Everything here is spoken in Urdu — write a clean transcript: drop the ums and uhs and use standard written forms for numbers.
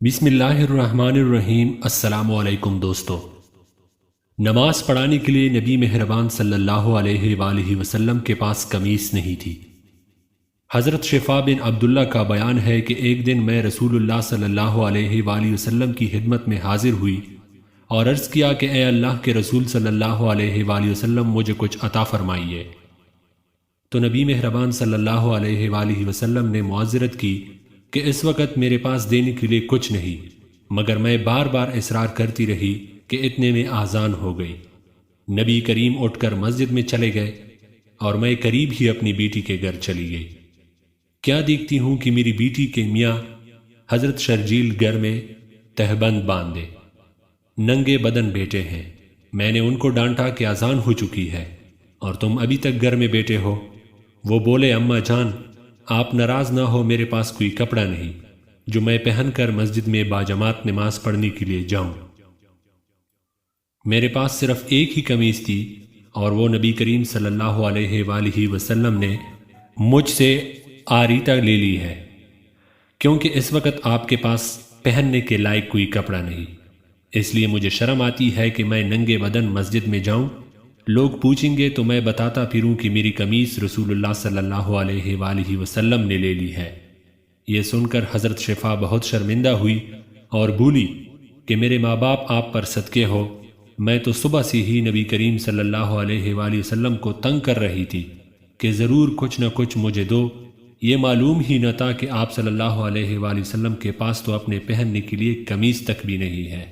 بسم اللہ الرحمن الرحیم۔ السلام علیکم دوستو۔ نماز پڑھانے کے لیے نبی مہربان صلی اللہ علیہ وآلہ وسلم کے پاس قمیص نہیں تھی۔ حضرت شفا بن عبداللہ کا بیان ہے کہ ایک دن میں رسول اللہ صلی اللہ علیہ وآلہ وسلم کی خدمت میں حاضر ہوئی اور عرض کیا کہ اے اللہ کے رسول صلی اللہ علیہ وآلہ وسلم مجھے کچھ عطا فرمائیے۔ تو نبی مہربان صلی اللہ علیہ وآلہ وسلم نے معذرت کی کہ اس وقت میرے پاس دینے کے لیے کچھ نہیں، مگر میں بار بار اصرار کرتی رہی کہ اتنے میں آذان ہو گئی۔ نبی کریم اٹھ کر مسجد میں چلے گئے اور میں قریب ہی اپنی بیٹی کے گھر چلی گئی۔ کیا دیکھتی ہوں کہ میری بیٹی کے میاں حضرت شرجیل گھر میں تہبند باندھے ننگے بدن بیٹھے ہیں۔ میں نے ان کو ڈانٹا کہ آذان ہو چکی ہے اور تم ابھی تک گھر میں بیٹھے ہو۔ وہ بولے اماں جان، آپ ناراض نہ ہو، میرے پاس کوئی کپڑا نہیں جو میں پہن کر مسجد میں باجماعت نماز پڑھنے کے لیے جاؤں۔ میرے پاس صرف ایک ہی قمیص تھی اور وہ نبی کریم صلی اللہ علیہ وآلہ وسلم نے مجھ سے آریتا لے لی ہے، کیونکہ اس وقت آپ کے پاس پہننے کے لائق کوئی کپڑا نہیں۔ اس لیے مجھے شرم آتی ہے کہ میں ننگے بدن مسجد میں جاؤں۔ لوگ پوچھیں گے تو میں بتاتا پھروں کہ میری قمیص رسول اللہ صلی اللہ علیہ وآلہ وسلم نے لے لی ہے۔ یہ سن کر حضرت شفا بہت شرمندہ ہوئی اور بولی کہ میرے ماں باپ آپ پر صدقے ہو، میں تو صبح سے ہی نبی کریم صلی اللہ علیہ وآلہ وسلم کو تنگ کر رہی تھی کہ ضرور کچھ نہ کچھ مجھے دو۔ یہ معلوم ہی نہ تھا کہ آپ صلی اللہ علیہ وآلہ وسلم کے پاس تو اپنے پہننے کے لیے قمیص تک بھی نہیں ہے۔